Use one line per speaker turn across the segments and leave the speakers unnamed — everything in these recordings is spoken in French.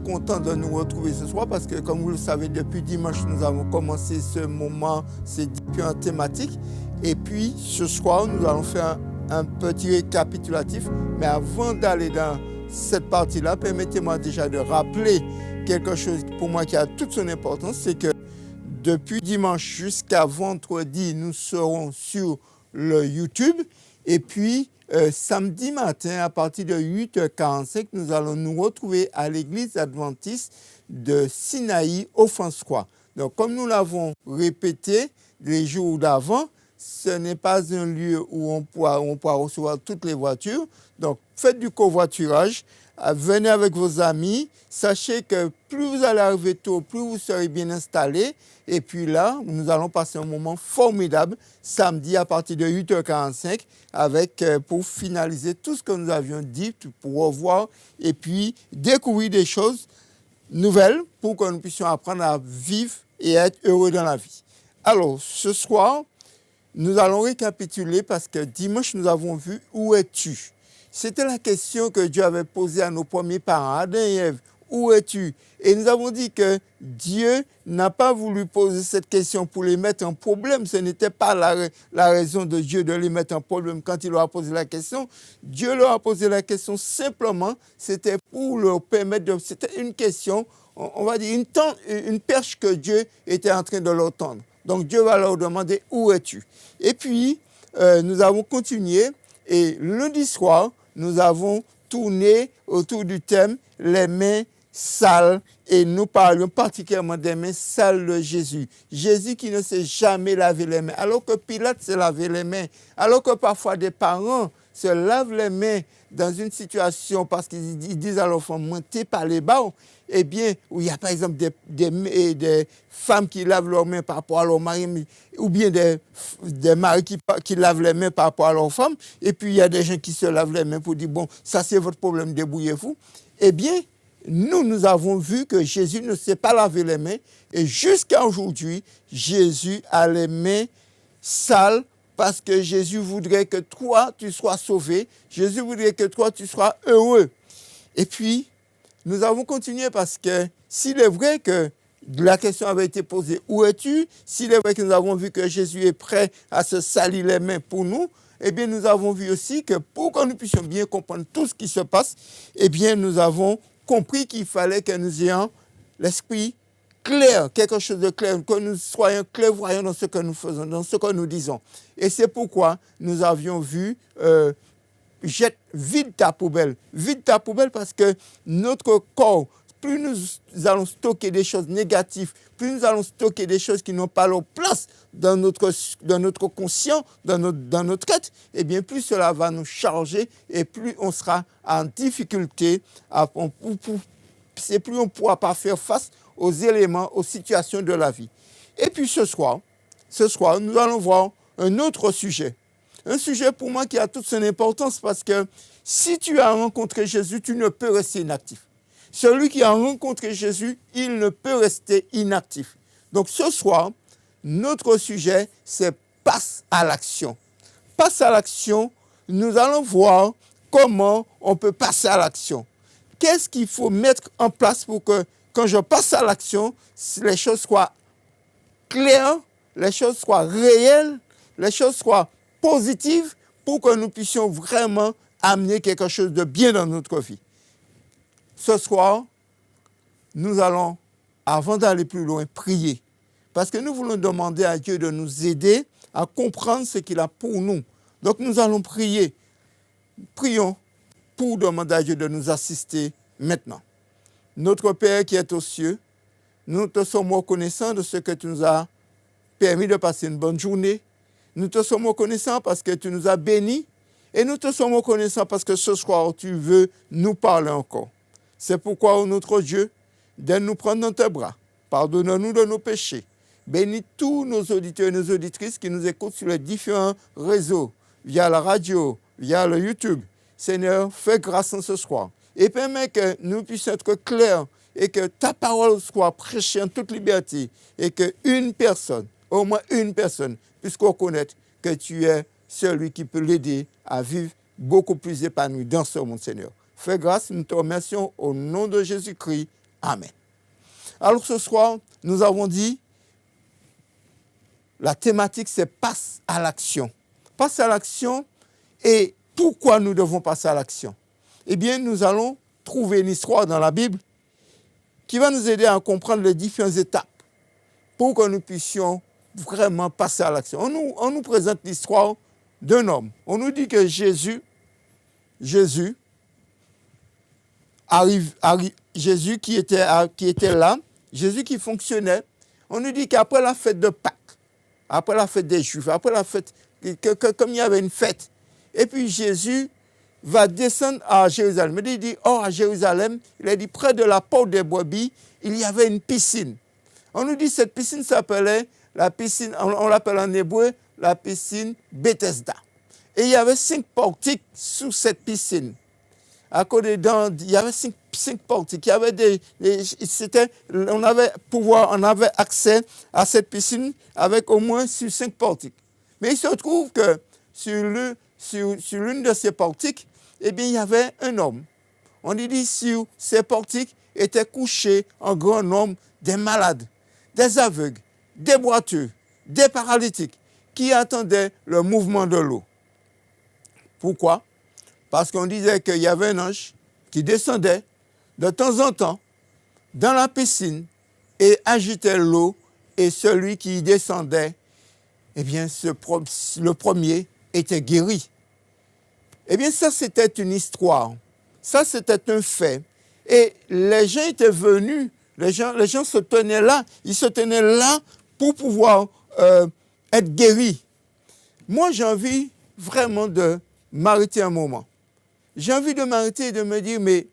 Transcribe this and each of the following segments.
content de nous retrouver ce soir parce que, comme vous le savez, depuis dimanche, nous avons commencé ce moment, c'est différentes thématiques. Et puis, ce soir, nous allons faire un petit récapitulatif. Mais avant d'aller dans cette partie-là, permettez-moi déjà de rappeler quelque chose pour moi qui a toute son importance, c'est que depuis dimanche jusqu'à vendredi, nous serons sur le YouTube. Et puis, samedi matin, à partir de 8h45, nous allons nous retrouver à l'église adventiste de Sinaï au François. Donc, comme nous l'avons répété les jours d'avant, ce n'est pas un lieu où on pourra recevoir toutes les voitures. Donc, faites du covoiturage, venez avec vos amis. Sachez que plus vous allez arriver tôt, plus vous serez bien installés. Et puis là, nous allons passer un moment formidable samedi à partir de 8h45 pour finaliser tout ce que nous avions dit, pour revoir et puis découvrir des choses nouvelles pour que nous puissions apprendre à vivre et être heureux dans la vie. Alors, ce soir, nous allons récapituler parce que dimanche, nous avons vu « Où es-tu » C'était la question que Dieu avait posée à nos premiers parents, Adam et Ève. Où es-tu? Et nous avons dit que Dieu n'a pas voulu poser cette question pour les mettre en problème. Ce n'était pas la raison de Dieu de les mettre en problème quand il leur a posé la question. Dieu leur a posé la question simplement, c'était pour leur permettre de... C'était une question, on va dire, une perche que Dieu était en train de leur tendre. Donc Dieu va leur demander, où es-tu? Et puis, nous avons continué et lundi soir, nous avons tourné autour du thème « Les mains sales » et nous parlions particulièrement des mains sales de Jésus. Jésus qui ne s'est jamais lavé les mains, alors que Pilate s'est lavé les mains, alors que parfois des parents se lavent les mains dans une situation parce qu'ils disent à l'enfant « montez par les bas », eh bien, où il y a par exemple des femmes qui lavent leurs mains par rapport à leur mari, ou bien des maris qui lavent les mains par rapport à leur femme, et puis il y a des gens qui se lavent les mains pour dire, bon, ça c'est votre problème, débrouillez-vous. Eh bien, nous avons vu que Jésus ne s'est pas lavé les mains, et jusqu'à aujourd'hui, Jésus a les mains sales, parce que Jésus voudrait que toi, tu sois sauvé, Jésus voudrait que toi, tu sois heureux. Et puis, nous avons continué parce que s'il est vrai que la question avait été posée, où es-tu? S'il est vrai que nous avons vu que Jésus est prêt à se salir les mains pour nous, eh bien nous avons vu aussi que pour que nous puissions bien comprendre tout ce qui se passe, eh bien nous avons compris qu'il fallait que nous ayons l'esprit clair, quelque chose de clair, que nous soyons clairvoyants dans ce que nous faisons, dans ce que nous disons. Et c'est pourquoi nous avions vu... vide ta poubelle parce que notre corps, plus nous allons stocker des choses négatives, plus nous allons stocker des choses qui n'ont pas leur place dans notre conscient, dans notre tête, et bien plus cela va nous charger et plus on sera en difficulté, plus on ne pourra pas faire face aux éléments, aux situations de la vie. Et puis ce soir, nous allons voir un autre sujet. Un sujet pour moi qui a toute son importance parce que si tu as rencontré Jésus, tu ne peux rester inactif. Celui qui a rencontré Jésus, il ne peut rester inactif. Donc ce soir, notre sujet, c'est passe à l'action. Passe à l'action, nous allons voir comment on peut passer à l'action. Qu'est-ce qu'il faut mettre en place pour que quand je passe à l'action, les choses soient claires, les choses soient réelles, les choses soient positive pour que nous puissions vraiment amener quelque chose de bien dans notre vie. Ce soir, nous allons, avant d'aller plus loin, prier. Parce que nous voulons demander à Dieu de nous aider à comprendre ce qu'il a pour nous. Donc nous allons prier. Prions pour demander à Dieu de nous assister maintenant. Notre Père qui est aux cieux, nous te sommes reconnaissants de ce que tu nous as permis de passer une bonne journée. Nous te sommes reconnaissants parce que tu nous as bénis et nous te sommes reconnaissants parce que ce soir, tu veux nous parler encore. C'est pourquoi, ô notre Dieu, de nous prendre dans tes bras. Pardonne-nous de nos péchés. Bénis tous nos auditeurs et nos auditrices qui nous écoutent sur les différents réseaux, via la radio, via le YouTube. Seigneur, fais grâce en ce soir et permets que nous puissions être clairs et que ta parole soit prêchée en toute liberté et qu'une personne, au moins une personne, puisse reconnaître que tu es celui qui peut l'aider à vivre beaucoup plus épanoui dans ce monde, Seigneur. Fais grâce, nous te remercions au nom de Jésus-Christ. Amen. Alors ce soir, nous avons dit, la thématique c'est passe à l'action. Passe à l'action et pourquoi nous devons passer à l'action? Eh bien, nous allons trouver une histoire dans la Bible qui va nous aider à comprendre les différentes étapes pour que nous puissions vraiment passer à l'action. On nous présente l'histoire d'un homme. On nous dit que Jésus qui était là, Jésus qui fonctionnait, on nous dit qu'après la fête de Pâques, après la fête des Juifs, après la fête, comme il y avait une fête, et puis Jésus va descendre à Jérusalem. Il dit, à Jérusalem, il a dit, près de la porte des brebis, il y avait une piscine. On nous dit cette piscine s'appelait la piscine, on l'appelle en hébreu la piscine Bethesda. Et il y avait 5 portiques sous cette piscine. À côté dedans, il y avait 5 portiques. Il y avait on avait accès à cette piscine avec au moins 5 portiques. Mais il se trouve que sur l'une de ces portiques, eh bien, il y avait un homme. On dit sur ces portiques étaient couchés en grand nombre des malades, des aveugles, des boiteux, des paralytiques qui attendaient le mouvement de l'eau. Pourquoi? Parce qu'on disait qu'il y avait un ange qui descendait de temps en temps dans la piscine et agitait l'eau, et celui qui descendait, eh bien, le premier était guéri. Eh bien, ça, c'était une histoire. Ça, c'était un fait. Et les gens étaient venus, les gens se tenaient là. Ils se tenaient là pour pouvoir être guéris. Moi, j'ai envie vraiment de m'arrêter un moment. J'ai envie de m'arrêter et de me dire, mais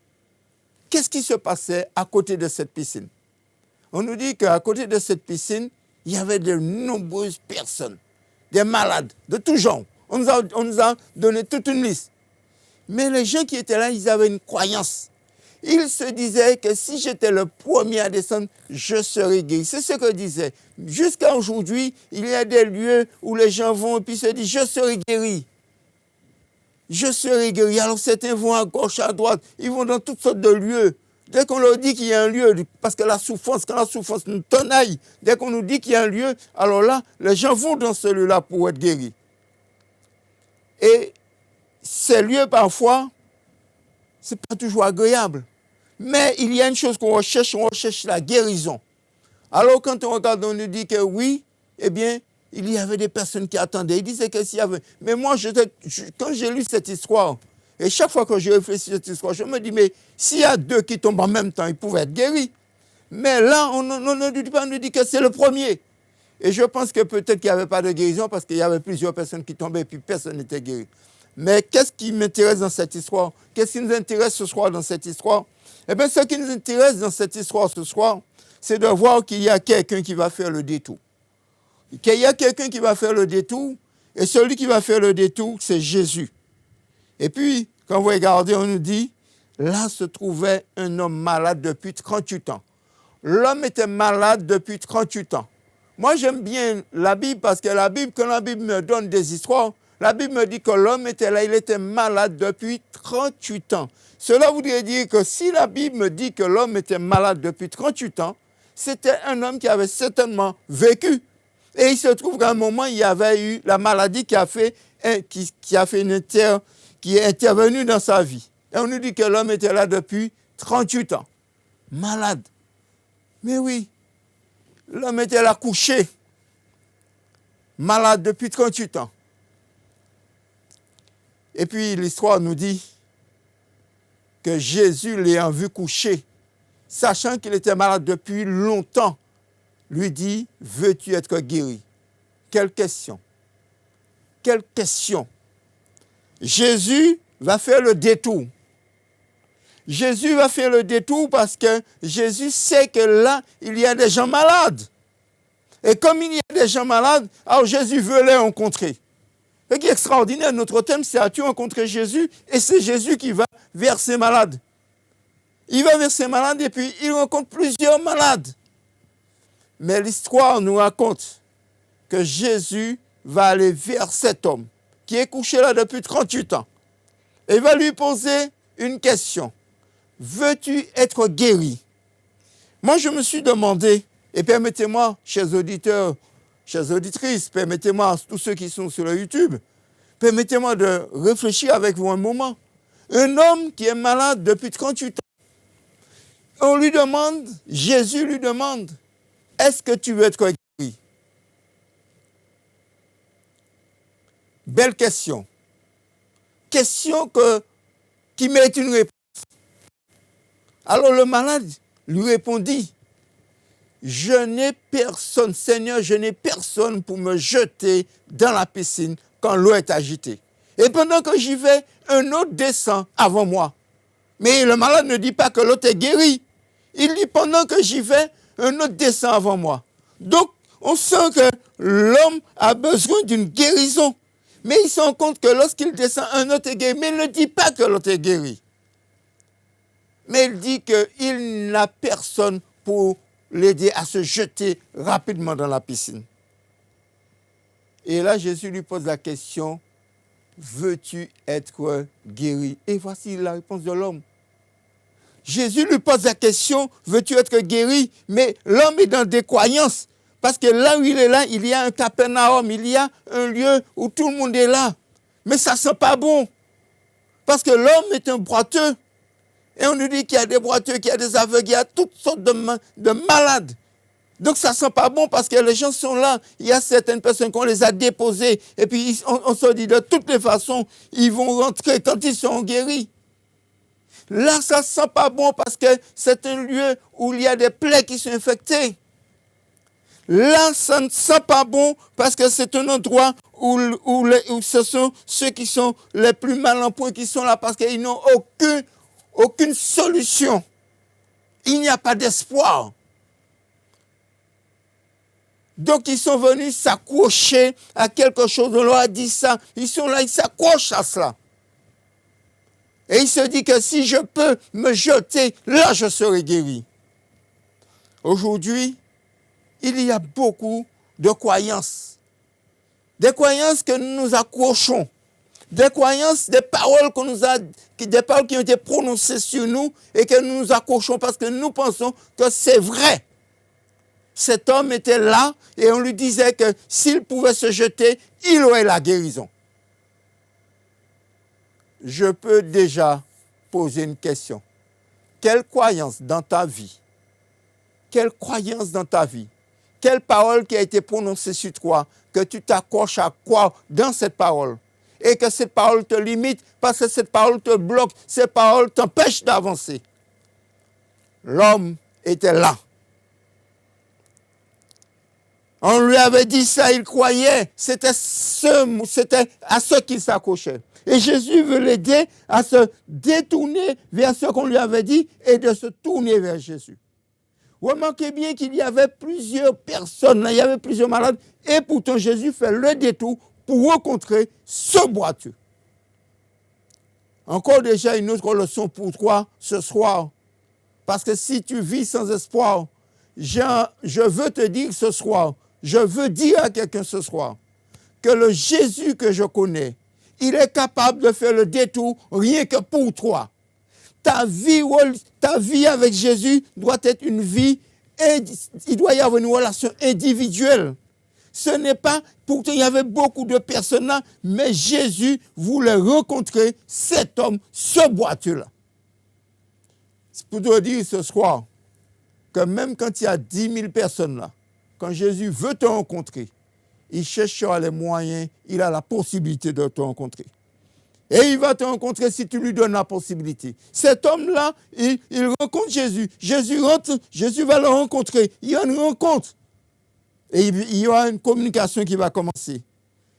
qu'est-ce qui se passait à côté de cette piscine? On nous dit qu'à côté de cette piscine, il y avait de nombreuses personnes, des malades de tout genre. On nous a donné toute une liste. Mais les gens qui étaient là, ils avaient une croyance. Ils se disaient que si j'étais le premier à descendre, je serais guéri. C'est ce que disaient. Jusqu'à aujourd'hui, il y a des lieux où les gens vont et puis se disent, je serai guéri. Je serai guéri. Alors certains vont à gauche, à droite, ils vont dans toutes sortes de lieux. Dès qu'on leur dit qu'il y a un lieu, parce que quand la souffrance nous tenaille, dès qu'on nous dit qu'il y a un lieu, alors là, les gens vont dans ce lieu-là pour être guéris. Et ces lieux, parfois, ce n'est pas toujours agréable. Mais il y a une chose qu'on recherche la guérison. Alors quand on regarde, on nous dit que oui, eh bien, il y avait des personnes qui attendaient. Ils disaient que s'il y avait... Mais moi, quand j'ai lu cette histoire, et chaque fois que je réfléchis à cette histoire, je me dis, mais s'il y a 2 qui tombent en même temps, ils pouvaient être guéris. Mais là, on ne dit pas, on nous dit que c'est le premier. Et je pense que peut-être qu'il n'y avait pas de guérison parce qu'il y avait plusieurs personnes qui tombaient et puis personne n'était guéri. Mais qu'est-ce qui m'intéresse dans cette histoire? Qu'est-ce qui nous intéresse ce soir dans cette histoire? Eh bien, ce qui nous intéresse dans cette histoire ce soir, c'est de voir qu'il y a quelqu'un qui va faire le détour. Qu'il y a quelqu'un qui va faire le détour, et celui qui va faire le détour, c'est Jésus. Et puis, quand vous regardez, on nous dit, là se trouvait un homme malade depuis 38 ans. L'homme était malade depuis 38 ans. Moi, j'aime bien la Bible parce que la Bible, quand la Bible me donne des histoires, la Bible me dit que l'homme était là, il était malade depuis 38 ans. Cela voudrait dire que si la Bible me dit que l'homme était malade depuis 38 ans, c'était un homme qui avait certainement vécu. Et il se trouve qu'à un moment, il y avait eu la maladie qui est intervenue dans sa vie. Et on nous dit que l'homme était là depuis 38 ans. Malade. Mais oui, l'homme était là couché. Malade depuis 38 ans. Et puis l'histoire nous dit que Jésus, l'ayant vu couché, sachant qu'il était malade depuis longtemps, lui dit, veux-tu être guéri? Quelle question? Quelle question? Jésus va faire le détour. Jésus va faire le détour parce que Jésus sait que là, il y a des gens malades. Et comme il y a des gens malades, alors Jésus veut les rencontrer. Ce qui est extraordinaire, notre thème, c'est as-tu rencontré Jésus? Et c'est Jésus qui va vers ces malades. Il va vers ces malades et puis il rencontre plusieurs malades. Mais l'histoire nous raconte que Jésus va aller vers cet homme qui est couché là depuis 38 ans. Et il va lui poser une question. Veux-tu être guéri? Moi, je me suis demandé, et permettez-moi, chers auditeurs, chères auditrices, permettez-moi à tous ceux qui sont sur le YouTube, permettez-moi de réfléchir avec vous un moment. Un homme qui est malade depuis 38 ans, on lui demande, Jésus lui demande, est-ce que tu veux être guéri? Belle question. Question qui mérite une réponse. Alors le malade lui répondit, je n'ai personne, Seigneur, je n'ai personne pour me jeter dans la piscine quand l'eau est agitée. Et pendant que j'y vais, un autre descend avant moi. Mais le malade ne dit pas que l'autre est guéri. Il dit, pendant que j'y vais, un autre descend avant moi. Donc, on sent que l'homme a besoin d'une guérison. Mais il se rend compte que lorsqu'il descend, un autre est guéri. Mais il ne dit pas que l'autre est guéri. Mais il dit qu'il n'a personne pour l'aider à se jeter rapidement dans la piscine. Et là, Jésus lui pose la question, veux-tu être guéri? Et voici la réponse de l'homme. Jésus lui pose la question, veux-tu être guéri? Mais l'homme est dans des croyances. Parce que là où il est là, il y a un Capernaum, il y a un lieu où tout le monde est là. Mais ça ne sent pas bon. Parce que l'homme est un boiteux. Et on nous dit qu'il y a des boiteux, qu'il y a des aveugles, il y a toutes sortes de malades. Donc ça ne sent pas bon parce que les gens sont là. Il y a certaines personnes qu'on les a déposées. Et puis on se dit de toutes les façons, ils vont rentrer quand ils seront guéris. Là, ça ne sent pas bon parce que c'est un lieu où il y a des plaies qui sont infectées. Là, ça ne sent pas bon parce que c'est un endroit où ce sont ceux qui sont les plus mal en point qui sont là parce qu'ils n'ont aucune solution. Il n'y a pas d'espoir. Donc, ils sont venus s'accrocher à quelque chose. On leur a dit ça. Ils sont là, ils s'accrochent à cela. Et il se dit que si je peux me jeter, là, je serai guéri. Aujourd'hui, il y a beaucoup de croyances. Des croyances que nous nous accrochons. Des croyances, des paroles des paroles qui ont été prononcées sur nous et que nous nous accrochons parce que nous pensons que c'est vrai. Cet homme était là et on lui disait que s'il pouvait se jeter, il aurait la guérison. Je peux déjà poser une question. Quelle croyance dans ta vie, quelle parole qui a été prononcée sur toi, que tu t'accroches à quoi dans cette parole? Et que cette parole te limite parce que cette parole te bloque, cette parole t'empêche d'avancer. L'homme était là. On lui avait dit ça, il croyait, c'était à ce qu'il s'accrochait. Et Jésus veut l'aider à se détourner vers ce qu'on lui avait dit et de se tourner vers Jésus. Remarquez bien qu'il y avait plusieurs personnes, il y avait plusieurs malades, et pourtant Jésus fait le détour pour rencontrer ce boiteux. Encore déjà une autre leçon pour toi ce soir. Parce que si tu vis sans espoir, je veux te dire ce soir, je veux dire à quelqu'un ce soir, que le Jésus que je connais, il est capable de faire le détour rien que pour toi. Ta vie avec Jésus doit être une vie, il doit y avoir une relation individuelle. Ce n'est pas, pourtant il y avait beaucoup de personnes là, mais Jésus voulait rencontrer cet homme, ce boiteux-là. C'est pour te dire ce soir que même quand il y a 10 000 personnes là, quand Jésus veut te rencontrer, il cherchera les moyens, il a la possibilité de te rencontrer. Et il va te rencontrer si tu lui donnes la possibilité. Cet homme-là, il rencontre Jésus. Jésus va le rencontrer. Il y a une rencontre. Et il y aura une communication qui va commencer.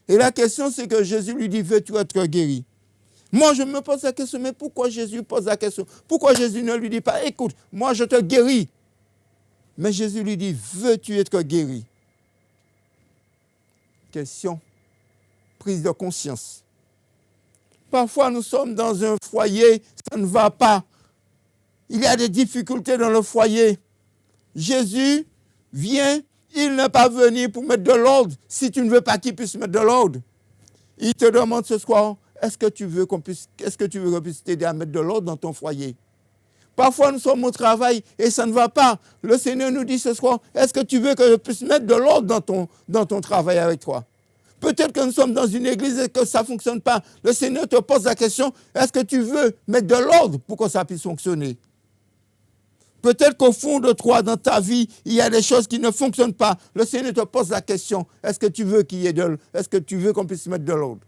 Et la question, c'est que Jésus lui dit, veux-tu être guéri? Moi, je me pose la question, mais pourquoi Jésus pose la question? Pourquoi Jésus ne lui dit pas, écoute, moi je te guéris? Mais Jésus lui dit, veux-tu être guéri? Question, prise de conscience. Parfois, nous sommes dans un foyer, ça ne va pas. Il y a des difficultés dans le foyer. Jésus vient, il n'est pas venu pour mettre de l'ordre, si tu ne veux pas qu'il puisse mettre de l'ordre. Il te demande ce soir, est-ce que tu veux qu'on puisse t'aider à mettre de l'ordre dans ton foyer? Parfois, nous sommes au travail et ça ne va pas. Le Seigneur nous dit ce soir, est-ce que tu veux que je puisse mettre de l'ordre dans ton travail avec toi? Peut-être que nous sommes dans une église et que ça ne fonctionne pas. Le Seigneur te pose la question, est-ce que tu veux mettre de l'ordre pour que ça puisse fonctionner? Peut-être qu'au fond de toi, dans ta vie, il y a des choses qui ne fonctionnent pas. Le Seigneur te pose la question, est-ce que tu veux qu'il y ait est-ce que tu veux qu'on puisse mettre de l'ordre?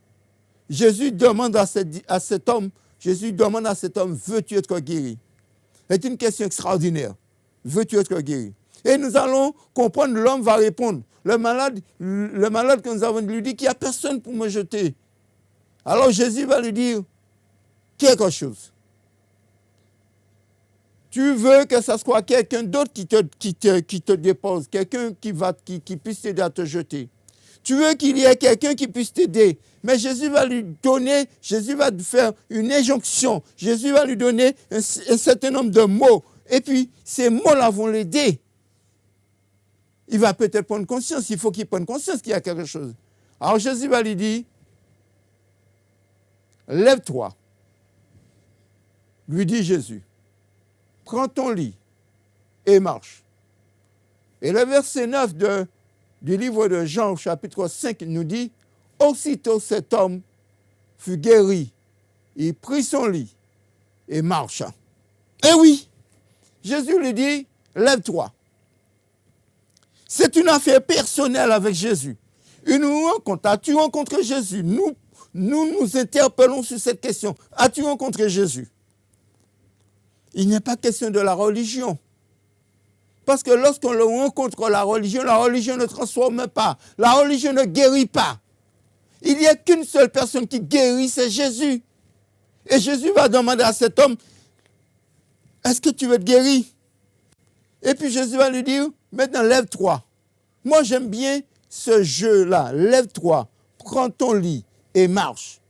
Jésus demande à cet homme, veux-tu être guéri? C'est une question extraordinaire. Veux-tu être guéri? Et nous allons comprendre, l'homme va répondre. Le malade que nous avons lui dit qu'il n'y a personne pour me jeter. Alors Jésus va lui dire quelque chose. Tu veux que ce soit quelqu'un d'autre qui te dépose, quelqu'un qui puisse t'aider à te jeter. Tu veux qu'il y ait quelqu'un qui puisse t'aider. Mais Jésus va lui faire une injonction. Jésus va lui donner un certain nombre de mots. Et puis, ces mots-là vont l'aider. Il va peut-être prendre conscience. Il faut qu'il prenne conscience qu'il y a quelque chose. Alors Jésus va lui dire, lève-toi. Lui dit Jésus, prends ton lit et marche. Et le verset 9 du livre de Jean, chapitre 5, nous dit, aussitôt cet homme fut guéri. Il prit son lit et marcha. Eh oui, Jésus lui dit, lève-toi. C'est une affaire personnelle avec Jésus. Une rencontre. As-tu rencontré Jésus? Nous interpellons sur cette question. As-tu rencontré Jésus? Il n'est pas question de la religion. Parce que lorsqu'on le rencontre, la religion ne transforme pas. La religion ne guérit pas. Il n'y a qu'une seule personne qui guérit, c'est Jésus. Et Jésus va demander à cet homme, est-ce que tu veux être guéri? Et puis Jésus va lui dire, maintenant lève-toi. Moi j'aime bien ce jeu-là. Lève-toi, prends ton lit et marche.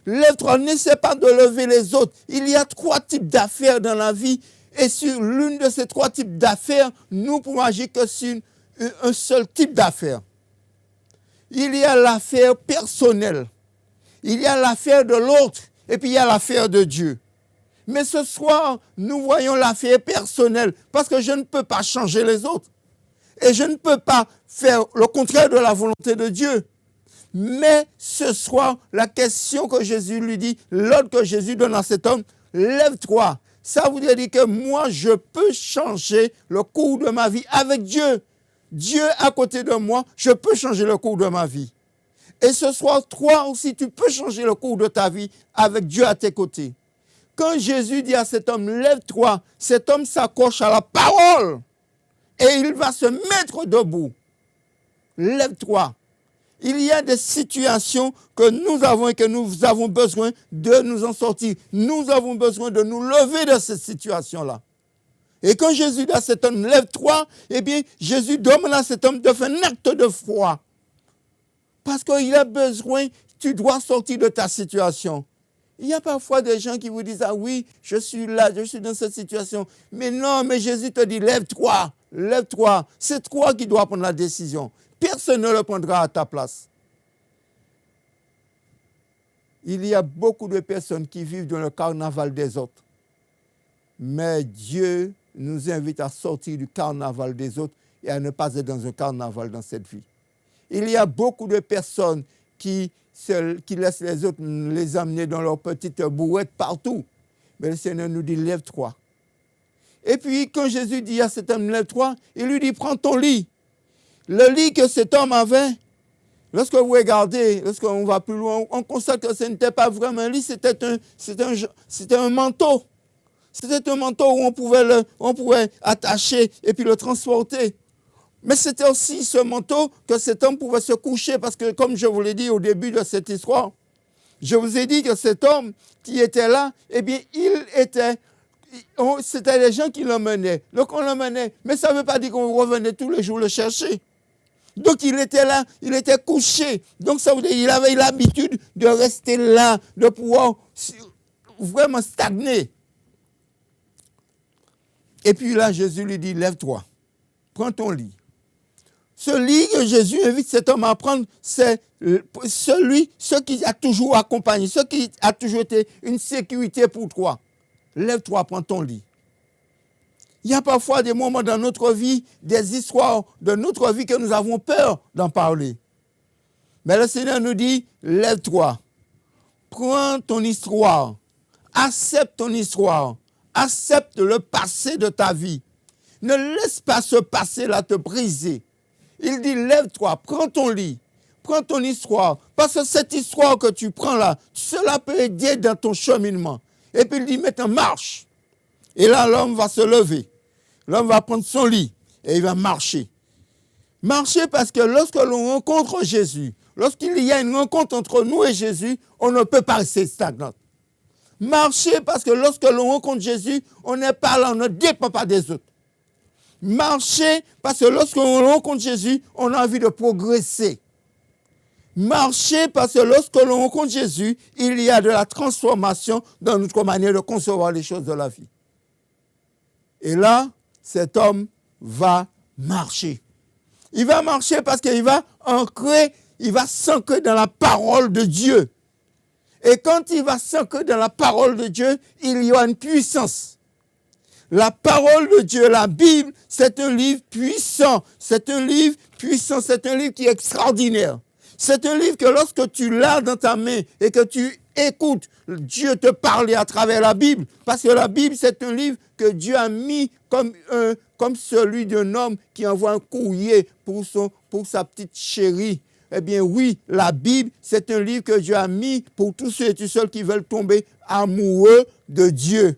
Lève-toi, n'essaie pas de lever les autres. Il y a 3 types d'affaires dans la vie. Et sur l'une de ces 3 types d'affaires, nous pouvons agir que sur un seul type d'affaires. Il y a l'affaire personnelle. Il y a l'affaire de l'autre. Et puis il y a l'affaire de Dieu. Mais ce soir, nous voyons l'affaire personnelle parce que je ne peux pas changer les autres. Et je ne peux pas faire le contraire de la volonté de Dieu. Mais ce soir, la question que Jésus lui dit, l'ordre que Jésus donne à cet homme, lève-toi. Ça voudrait dire que moi, je peux changer le cours de ma vie avec Dieu. Dieu à côté de moi, je peux changer le cours de ma vie. Et ce soir, toi aussi, tu peux changer le cours de ta vie avec Dieu à tes côtés. Quand Jésus dit à cet homme, lève-toi, cet homme s'accroche à la parole et il va se mettre debout. Lève-toi. Il y a des situations que nous avons et que nous avons besoin de nous en sortir. Nous avons besoin de nous lever de cette situation-là. Et quand Jésus dit à cet homme, lève-toi, eh bien, Jésus demande à cet homme de faire un acte de foi. Parce qu'il a besoin, tu dois sortir de ta situation. Il y a parfois des gens qui vous disent, ah oui, je suis là, je suis dans cette situation. Mais non, mais Jésus te dit, lève-toi, lève-toi. C'est toi qui dois prendre la décision. Personne ne le prendra à ta place. Il y a beaucoup de personnes qui vivent dans le carnaval des autres. Mais Dieu nous invite à sortir du carnaval des autres et à ne pas être dans un carnaval dans cette vie. Il y a beaucoup de personnes qui laissent les autres les amener dans leurs petites brouettes partout. Mais le Seigneur nous dit, lève-toi. Et puis, quand Jésus dit à cet homme, lève-toi, il lui dit, prends ton lit. Le lit que cet homme avait, lorsque vous regardez, lorsqu'on va plus loin, on constate que ce n'était pas vraiment un lit, c'était un manteau. C'était un manteau où on pouvait attacher et puis le transporter. Mais c'était aussi ce manteau que cet homme pouvait se coucher parce que, comme je vous l'ai dit au début de cette histoire, je vous ai dit que cet homme qui était là, eh bien, c'était les gens qui l'emmenaient. Donc on l'emmenait, mais ça ne veut pas dire qu'on revenait tous les jours le chercher. Donc il était là, il était couché. Donc ça veut dire qu'il avait l'habitude de rester là, de pouvoir vraiment stagner. Et puis là, Jésus lui dit, lève-toi, prends ton lit. Ce lit que Jésus invite cet homme à prendre, c'est ce qui a toujours accompagné, ce qui a toujours été une sécurité pour toi. Lève-toi, prends ton lit. Il y a parfois des moments dans notre vie, des histoires de notre vie que nous avons peur d'en parler. Mais le Seigneur nous dit, lève-toi, prends ton histoire, accepte ton histoire, accepte le passé de ta vie. Ne laisse pas ce passé-là te briser. Il dit, lève-toi, prends ton lit, prends ton histoire, parce que cette histoire que tu prends là, cela peut aider dans ton cheminement. Et puis il dit, maintenant marche. Et là, l'homme va se lever. L'homme va prendre son lit et il va marcher. Marcher parce que lorsque l'on rencontre Jésus, lorsqu'il y a une rencontre entre nous et Jésus, on ne peut pas rester stagnant. Marcher parce que lorsque l'on rencontre Jésus, on n'est pas là, on ne dépend pas des autres. Marcher parce que lorsque l'on rencontre Jésus, on a envie de progresser. Marcher parce que lorsque l'on rencontre Jésus, il y a de la transformation dans notre manière de concevoir les choses de la vie. Et là, cet homme va marcher. Il va marcher parce qu'il va s'ancrer dans la parole de Dieu. Et quand il va s'ancrer dans la parole de Dieu, il y a une puissance. La parole de Dieu, la Bible, c'est un livre puissant. C'est un livre puissant, c'est un livre qui est extraordinaire. C'est un livre que lorsque tu l'as dans ta main et que tu écoutes Dieu te parler à travers la Bible, parce que la Bible, c'est un livre que Dieu a mis comme celui d'un homme qui envoie un courrier pour sa petite chérie. Eh bien oui, la Bible, c'est un livre que Dieu a mis pour tous ceux et toutes celles qui veulent tomber amoureux de Dieu.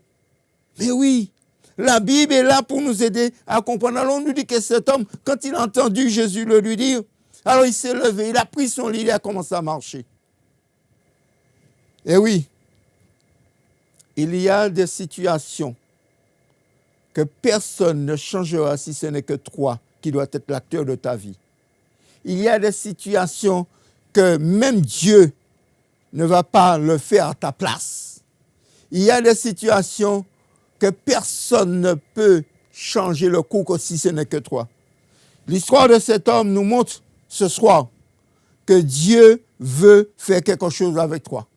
Mais oui, la Bible est là pour nous aider à comprendre. Alors on nous dit que cet homme, quand il a entendu Jésus le lui dire, alors il s'est levé, il a pris son lit, il a commencé à marcher. Et oui, il y a des situations que personne ne changera si ce n'est que toi qui dois être l'acteur de ta vie. Il y a des situations que même Dieu ne va pas le faire à ta place. Il y a des situations que personne ne peut changer le cours si ce n'est que toi. L'histoire de cet homme nous montre ce soir que Dieu veut faire quelque chose avec toi.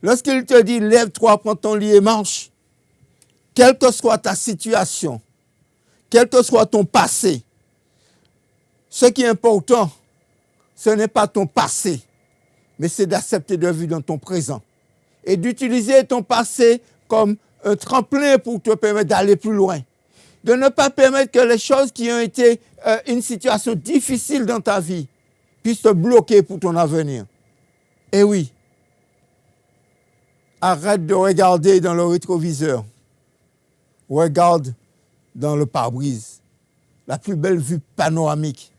Lorsqu'il te dit, lève-toi, prends ton lit et marche, quelle que soit ta situation, quel que soit ton passé, ce qui est important, ce n'est pas ton passé, mais c'est d'accepter de vivre dans ton présent et d'utiliser ton passé comme un tremplin pour te permettre d'aller plus loin. De ne pas permettre que les choses qui ont été une situation difficile dans ta vie puissent te bloquer pour ton avenir. Et oui, arrête de regarder dans le rétroviseur. Regarde dans le pare-brise, la plus belle vue panoramique.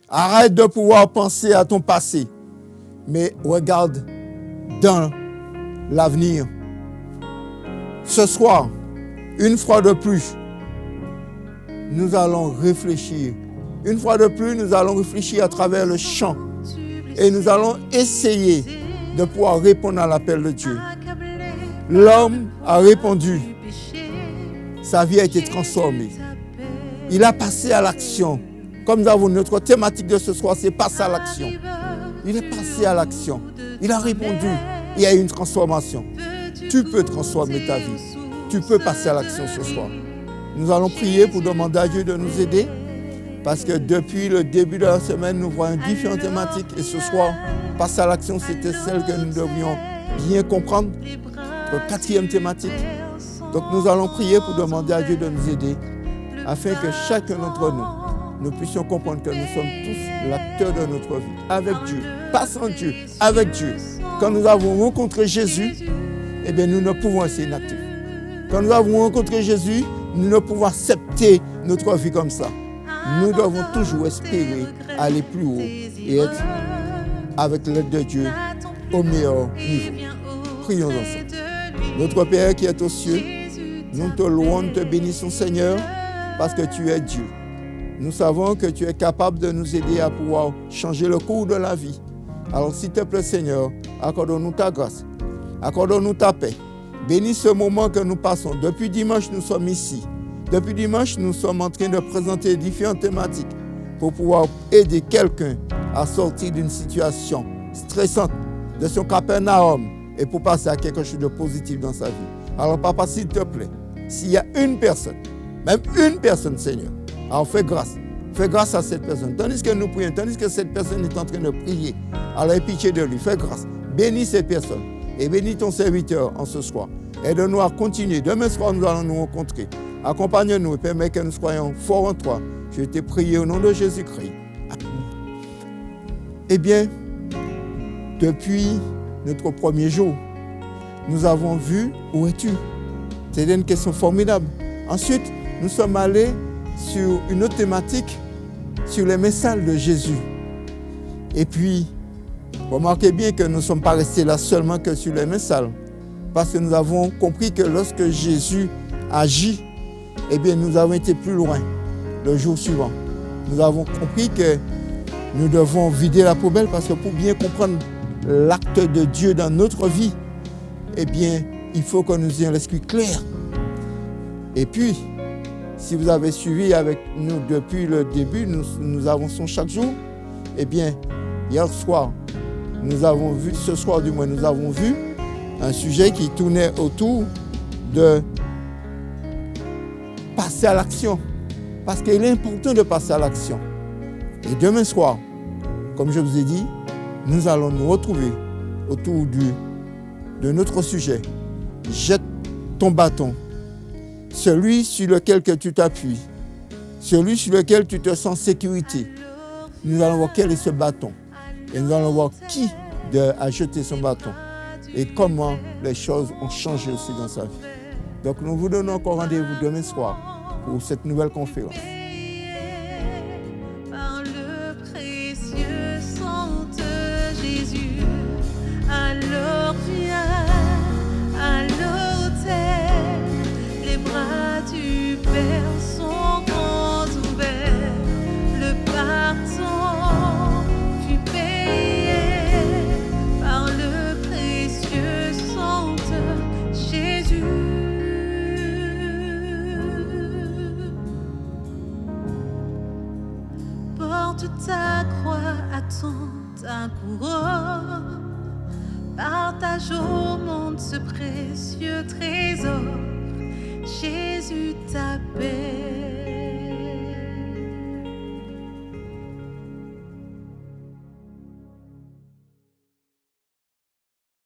Arrête de pouvoir penser à ton passé, mais regarde dans l'avenir. Ce soir, une fois de plus, nous allons réfléchir. Une fois de plus, nous allons réfléchir à travers le chant et nous allons essayer de pouvoir répondre à l'appel de Dieu. L'homme a répondu. Sa vie a été transformée. Il a passé à l'action. Comme nous avons notre thématique de ce soir, c'est passer à l'action. Il est passé à l'action. Il a répondu. Il y a eu une transformation. Tu peux transformer ta vie. Tu peux passer à l'action ce soir. Nous allons prier pour demander à Dieu de nous aider. Parce que depuis le début de la semaine, nous voyons différentes thématiques. Et ce soir, passer à l'action, c'était celle que nous devrions bien comprendre. Notre quatrième thématique. Donc nous allons prier pour demander à Dieu de nous aider. Afin que chacun d'entre nous puissions comprendre que nous sommes tous l'acteur de notre vie. Avec Dieu, pas sans Dieu, avec Dieu. Quand nous avons rencontré Jésus, eh bien nous ne pouvons rester inactifs. Quand nous avons rencontré Jésus, nous ne pouvons accepter notre vie comme ça. Nous devons toujours espérer aller plus haut et être, avec l'aide de Dieu, au meilleur niveau. Prions ensemble. Notre Père qui est aux cieux, nous te louons, nous te bénissons Seigneur, parce que tu es Dieu. Nous savons que tu es capable de nous aider à pouvoir changer le cours de la vie. Alors s'il te plaît Seigneur, accorde-nous ta grâce, accorde-nous ta paix. Bénis ce moment que nous passons. Depuis dimanche, nous sommes ici. Depuis dimanche, nous sommes en train de présenter différentes thématiques pour pouvoir aider quelqu'un à sortir d'une situation stressante, de son Capernaum, et pour passer à quelque chose de positif dans sa vie. Alors papa, s'il te plaît, s'il y a une personne, Même une personne, Seigneur. Alors fais grâce. Fais grâce à cette personne. Tandis que nous prions, tandis que cette personne est en train de prier, alors aie pitié de lui. Fais grâce. Bénis cette personne. Et bénis ton serviteur en ce soir. Aide-nous à continuer. Demain soir, nous allons nous rencontrer. Accompagne-nous et permets que nous soyons forts en toi. Je t'ai prié au nom de Jésus-Christ. Eh bien, depuis notre premier jour, nous avons vu où es-tu. C'était une question formidable. Ensuite, nous sommes allés sur une autre thématique, sur les messages de Jésus. Et puis, remarquez bien que nous ne sommes pas restés là seulement que sur les messages, parce que nous avons compris que lorsque Jésus agit, eh bien, nous avons été plus loin le jour suivant. Nous avons compris que nous devons vider la poubelle parce que pour bien comprendre l'acte de Dieu dans notre vie, eh bien, il faut que nous ayons l'esprit clair. Et puis, si vous avez suivi avec nous depuis le début, nous avançons chaque jour. Eh bien, hier soir, ce soir du moins, nous avons vu un sujet qui tournait autour de passer à l'action. Parce qu'il est important de passer à l'action. Et demain soir, comme je vous ai dit, nous allons nous retrouver autour de notre sujet. Jette ton bâton, celui sur lequel que tu t'appuies, celui sur lequel tu te sens en sécurité. Nous allons voir quel est ce bâton. Et nous allons voir qui a jeté son bâton et comment les choses ont changé aussi dans sa vie. Donc nous vous donnons encore rendez-vous demain soir pour cette nouvelle conférence.
Par le précieux sang de Jésus, alors viens à l'autel, les bras du Père sont grands ouverts, le pardon fut payé par le précieux sang de Jésus. Porte ta croix, attends ta couronne, partage au monde ce précieux trésor. Jésus t'appelle.